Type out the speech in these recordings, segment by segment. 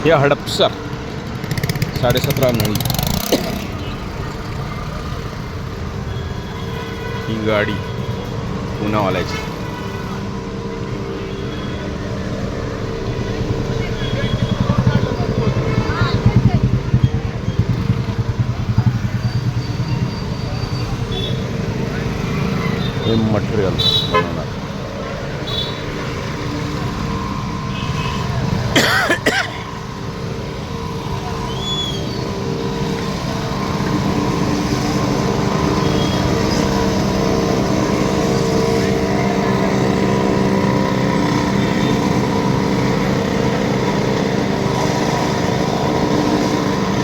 हे हडपसर 17.5 नळी ही गाडी पुण्यावाल्याची. हे मटेरियल बनवणार.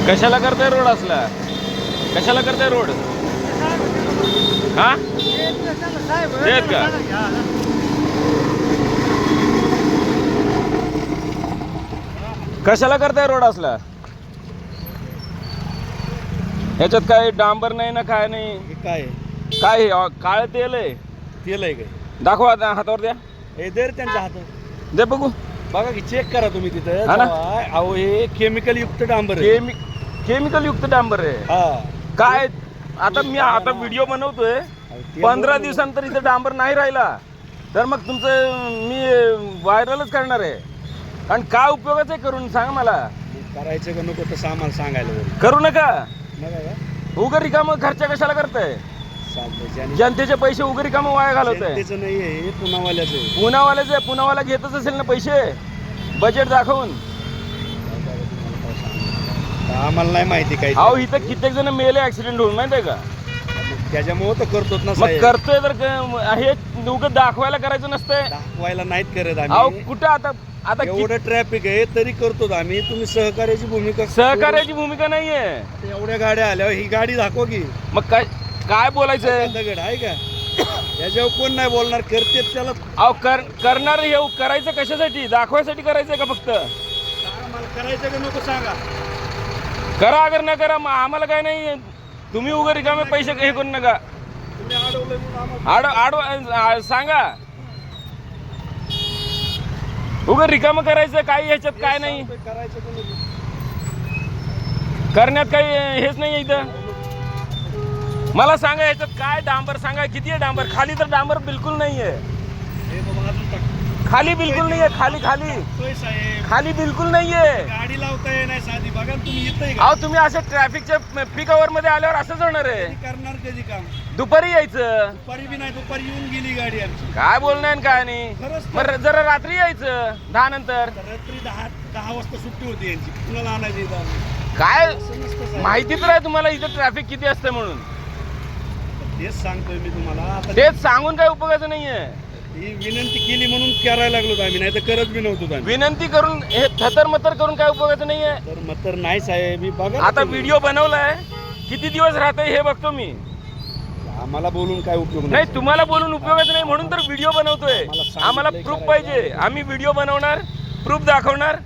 कशाला करताय रोड असला? कशाला करताय रोड? हा देत का? कशाला करताय रोड असला? ह्याच्यात काय डांबर नाही ना, काय नाही. काय काय काळ तेल आहे? तेल आहे काय? दाखवा आता, हातावर द्या. हे दे रे त्यांच्या हातात. दे बघू. बघा की चेक करा तुम्ही तिथं. हा ना? अहो हे केमिकल युक्त डांबर आहे. केमिकल युक्त डांबर आहे. हा काय आता मी आता व्हिडिओ बनवतोय, 15 दिवसांतर इथे डांबर नाही राहिला तर मग तुमचं मी व्हायरलच करणार आहे. कारण काय उपयोगाचं आहे करून सांगा मला. करायचं का नको तसं आम्हाला सांगायला बरं. करू नका. नका का? उगा रिकामं खर्च कशाला करताय? चालतंय. जनतेचे पैसे उगा रिकामं वाया घालवताय. त्याचं नाही आहे, हे पुण्यावाल्याचं आहे. पुण्यावाल्याच आहे. पुण्यावाला घेतच असेल ना पैसे बजेट दाखवून. आम्हाला नाही माहिती काही. अहो इथं कित्येक जण मेले ऍक्सिडेंट होऊन, माहितीये का? त्याच्यामुळे तर करतोच ना मग साहेब. करतोय तर हे उगाच दाखवायला करायचं नसतंय. दाखवायला नाहीत करत अहो आम्ही. कुठं आता आता एवढं ट्रॅफिक आहे तरी करतो आम्ही. तुम्ही सहकार्याची भूमिका. सहकार्याची भूमिका नाहीये. आता एवढ्या गाड्या आल्या, ही गाडी दाखव की. मग काय काय बोलायचंय? दगड आहे का? याच्यावर कोण नाही बोलणार. करते त्याला. अहो करणार हे करायचं कशासाठी? दाखवायसाठी करायचंय का फक्त? आम्हाला करायचं का नको सांगा. करा अगर न करा, मग आम्हाला काय नाही. तुम्ही उगा रिकामे पैसे हे करू नका. तुम्ही अडवलंय म्हणून आम्हाला. सांगा. उगा रिकामं करायचं काही ह्याच्यात काय नाही. करायचं का नको? करण्यात काही हेच नाही इथं. मला सांगा ह्याच्यात काय डांबर सांगा, किती आहे डांबर? खाली तर डांबर बिलकुल नाहीये. हे बाबा अजून टाक. खाली बिलकुल नाहीये. खाली साहेब खाली बिलकुल नाहीये. गाडी लावता येणार साधी. बघा ना तुम्ही येतंय का? अहो तुम्ही अशा ट्रॅफिकच्या पीक आवर मध्ये आल्यावर असंच होणार आहे. करणार कधी काम? दुपारी यायचं. दुपारी बी नाही. दुपारी येऊन गेली गाडी आमची. काय बोलणार काय नाही. खरंच तर. मग जरा रात्री यायचं 10 नंतर. रात्री 10 वाजता सुट्टी होती यांची. कुणाला आणायची इथं आम्ही? काय असं नसतं साहेब. माहिती तर आहे तुम्हाला इथं ट्रॅफिक किती असतं म्हणून. तेच सांगतोय मी तुम्हाला. आता तेच सांगून काय उपयोगाचं नाहीये. ही विनंती केली म्हणून करायला लागलो आम्ही. नाही तर करत बी नव्हतो आम्ही. विनंती करून हे थतर मतर करून काय उपयोगाचं नाहीये. तर मग तर नाही साहेब. मी बघा ना आता तुम्ही. व्हिडिओ बनवलाय, किती दिवस राहतंय हे बघतो मी. आम्हाला बोलून काय उपयोग नाही तुम्हाला बोलून उपयोगाचं नाही म्हणून तर व्हिडिओ बनवतोय. आम्हाला प्रूफ पाहिजे. आम्ही व्हिडिओ बनवणार, प्रूफ दाखवणार.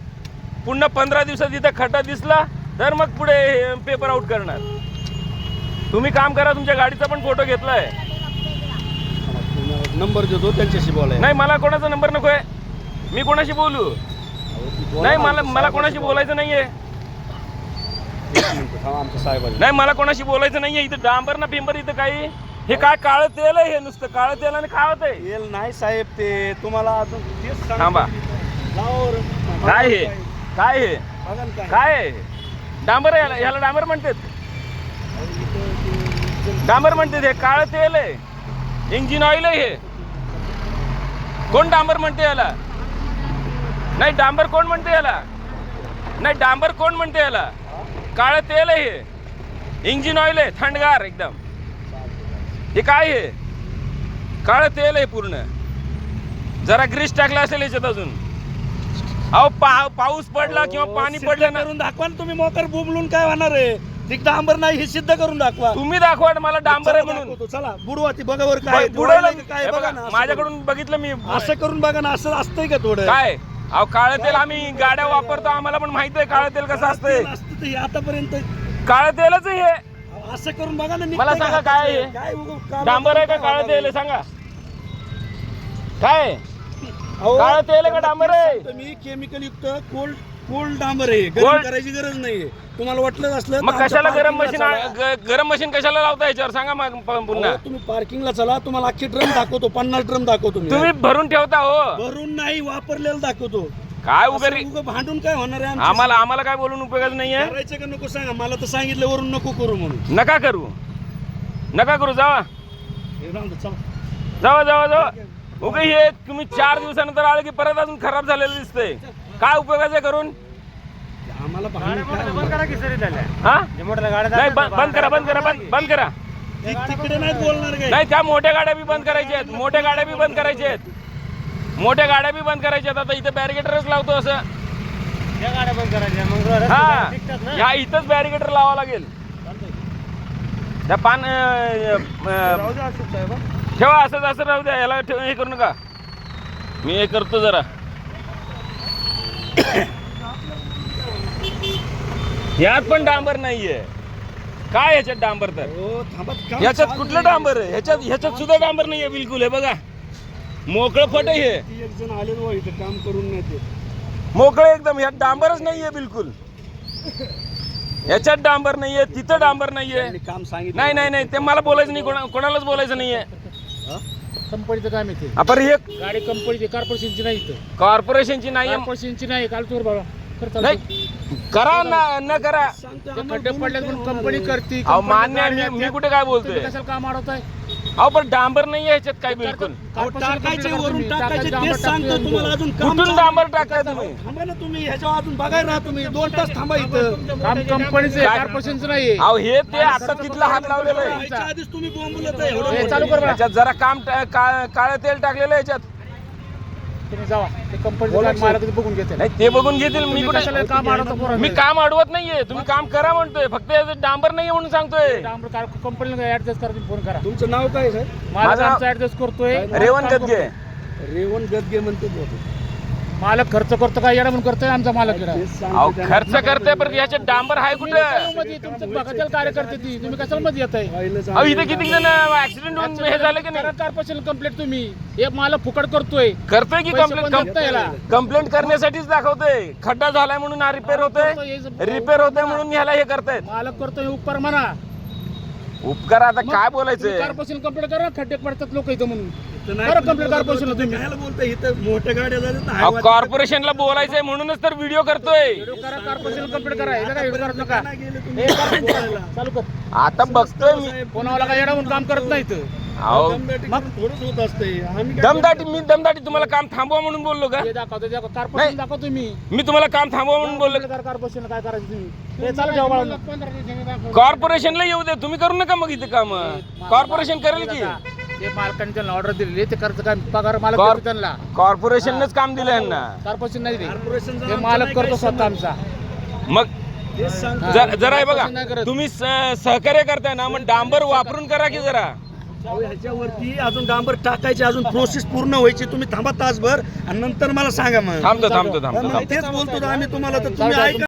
पुन्हा 15 दिवसात इथं खड्डा दिसला तर मग पुढे पेपर आउट करणार. तुम्ही काम करा. तुमच्या गाडीचा पण फोटो घेतलाय. नंबर देतो त्यांच्याशी बोलाय. नाही मला कोणाचा नंबर नकोय. मी कोणाशी बोलू? नाही मला कोणाशी बोलायचं नाहीये. आमच्या साहेबांनी. नाही मला कोणाशी बोलायचं नाहीये. इथं डांबर ना पिंबर इथं काही. हे काय काळं तेल आहे? हे नुसतं काळं तेल आणि काय होतंय? तेल नाही साहेब. ते तुम्हाला अजून तेच सांगतो. थांबा. लावा रे. काय हे? काय हे? बघा ना काय. काय आहे? डांबर आहे ह्याला डांबर म्हणतात. डांबर म्हणतात. हे काळं तेल आहे. इंजिन ऑइल आहे हे. कोण डांबर म्हणते याला? नाही डांबर कोण म्हणते याला? नाही डांबर कोण म्हणते याला? काळं तेल आहे हे. इंजिन ऑइल आहे थंडगार एकदम. हे काय आहे? काळं तेल आहे पूर्ण. जरा ग्रीस टाकला असेल याच्यात अजून. अहो पाऊस पडला किंवा पाणी पडलं ना. करून दाखवा ना तुम्ही. मोकर बुबलून काय होणार आहे? ती डांबर नाही हे सिद्ध करून दाखवा. तुम्ही दाखवा मला डांबर आहे म्हणून. चला बुडवा ती. बघा वर काय बुडवलं काय बघा ना. माझ्याकडून बघितलं मी. असं करून बघा ना. असं असतंय का थोडं? काय अहो काळं तेल आम्ही गाड्या वापरतो. आम्हाला पण माहित आहे काळं तेल कसं असतंय. असतं ते आतापर्यंत. काळं तेलच आहे हे. असं करून बघा ना. मला सांगा काय आहे? काय डांबर आहे का काळं तेल आहे सांगा. काय काळं तेल आहे का डांबर आहे? मी केमिकल युक्त कोल्ड कोल्ड डांबर आहे, गरम कोल्ड? करायची गरज नाहीये. तुम्हाला वाटलं असलं मग तर आमच्या कशाला गरम parkingला मशीन चला. गरम मशीन कशाला लावता याच्यावर सांगा मग पुन्हा अहो, तुम्ही पार्किंगला चला, तुम्हाला अख्खी ड्रम दाखवतो, 50 ड्रम दाखवतो मी. तुम्ही भरून ठेवता हो भरून नाही, वापरलेलं दाखवतो. काय असं उगारी उगाच भांडून काय होणार आहे? आम्हाला काय बोलून उपयोगाचं नाहीये. करायचं का नको सांगा, मला तर सांगितलं वरून नको करू म्हणून. नका करू जावा हे राहून दे, चला. जावा उगे हे तुम्ही 4 दिवसानंतर आले की परत अजून खराब झालेलं दिसतंय. काय उपयोगाचं आहे करून आम्हाला भांडण काय हा होणार? नाही बंद करा तिकडे नाही बोलणार काय. नाही त्या मोठ्या गाड्या बी बंद करायच्या आहेत मोठ्या गाड्या बी बंद करायच्या आहेत आता इथे बॅरिकेडरच लावतो असं हा ह्या इथंच बॅरिकेडर लावावं लागेल. त्या ठेवा असं राहू द्या याला हे करू नका. मी हे करतो जरा यात पण डांबर नाहीये. काय ह्याच्यात डांबर तर हो, थांबा, काम ह्याच्यात चालू कुठलं आहे. डांबर आहे ह्याच्यात सुद्धा डांबर नाहीये बिलकुल. हे बघा मोकळं फट आहे हे ती एक जण आले बा इथं काम करून नाही ते. मोकळं एकदम. ह्यात डांबरच नाहीये बिलकुल. ह्याच्यात डांबर नाहीये तिथं डांबर नाहीये. त्यांनी काम सांगितलं नाही ते मला बोलायचं नाही कोणालाच बोलायचं नाहीये. कंपनीचं काम येते आपण हे गाडी कंपनीची कॉर्पोरेशनची नाही इथं कॉर्पोरेशनची नाही कॉर्पोरेशनची नाही काल चोर बाबा करता नाही करा न करा. सांगतो, ते आम्हाला खड्डे बोलून पडल्यात काय म्हणून होणार कंपनी आहे? करते अहो कंपनीत मान्य आहे, गाड्या मी आहेत. कुठे काय तुम्ही बोलतोय. कशाला काम अडवताय अहो पण डांबर नाहीये ह्याच्यात काय बिलकुल. अहो, टाकायचे वरून टाकायचे डांबर तेच सांगतो टाकतोय तुम्हाला. अजून काम कुठून चालू डांबर आहे. टाकताय तुम्ही. थांबा ना तुम्ही, ह्याच्यावर अजून बघायला राहा तुम्ही. 2 तास थांबा इथं. काम कंपनीचं काय? कॉर्पोरेशनचं नाहीये अहो हे ते आता तिथला हात लावलेला आहे. यायच्या आधीच तुम्ही बोंबलत आहे हे एवढं चालू कर बा. ह्याच्यात जरा काळं तेल टाकलेलं आहे ह्याच्यात. तुम्ही जावा ते कंपनीचं मालक ते बघून घेते नाही ते बघून घेतील. मी कुठे कशाला काम अडवता पोरांचं? मी काम अडवत नाहीये. तुम्ही काम करा म्हणतोय फक्त याचं डांबर नाहीये म्हणून सांगतोय. डांबर कंपनीला ऍडजस्ट करा तुम्ही फोन करा तुमचं नाव काय सर? मालक माझं- आमचा ऍडजस्ट करतोय रेवण गदगे. रेवण गदगे म्हणते तो. मालक खर्च करतो काय येडा म्हणून करतोय आमचा मालक येडा. तेच सांगतो अहो त्यांना. खर्च करते पण ह्याच्यात डांबर आहे कुठं. मध्ये तुमचं बघायला कार्यकर्ते ती तुम्ही कशाला मध्ये येत आहे पहिलंच अहो इथे किती जण ऍक्सिडेंट होऊन हे झाले की नाही. कॉर्पोरेशन कंप्लेंट तुम्ही हे मालक फुकट करतोय करतोय की पैसे पण देत नाही याला. कंप्लेंट करण्यासाठीच दाखवतोय. खड्डा झालाय म्हणून हा रिपेअर होतोय म्हणून ह्याला हे करतायत. मालक करतोय उपकार म्हणा उपकार आता काय बोलायचंय. कॉर्पोरेशन कंप्लेंट करा खड्डे पडतात लोक इथं म्हणून इथं नाही बरं, तुम्ही complaint कॉर्पोरेशनला तुम्ही. कायला बोलताय? इथं मोठ्या गाड्या झाल्यात ना, अहो highway- कॉर्पोरेशनला बोलायचंय म्हणूनच तर व्हिडिओ करतोय. व्हिडिओ करा कॉर्पोरेशन कंप्लेंट करा हे नका व्हिडिओ करत नका नाही गेले हे तुम्ही करा, बोलायला. चालू कर आता बघतोय मी. कोणाला काय येडा म्हणून काम करत नाही इथं अहो दमदाटी करून थोडंच होत असतंय. आम्ही काय दमदाटी तुम्हाला काम थांबवा म्हणून बोललो का. हे दाखवतो कॉर्पोरेशन दाखवतो तुम्ही मी तुम्हाला काम थांबवा म्हणून बोललो का? कॉर्पोरेशन काय करायचं तुम्ही हे चालू ठेवा बाळांनो. कॉर्पोरेशनला येऊ दे. तुम्ही करू नका मग इथे काम. कॉर्पोरेशन करेल की. हे मालकाने त्यांना ऑर्डर दिलेली ते करतं काय पगार मालक कॉर्प- देतो त्यांना कॉर्पोरेशननंच काम दिलं यांना. कॉर्पोरेशन नाही दिली कॉर्पोरेशनचं हे आमचं मालक नाही करतो काही स्वतः संबंध. आमचा मग तेच सांगतो. जरा हे बघा कॉर्पोरेशन नाही करत. तुम्ही सहकार्य करताय ना मग डांबर वापरून करा की जरा. अहो, ह्याच्यावरती अजून डांबर टाकायची, अजून प्रोसेस पूर्ण व्हायची. तुम्ही थांबा तासभर आणि नंतर मला सांगा मग. थांबतो मग तेच बोलतो ना आम्ही तुम्हाला, तर तुम्ही ऐका.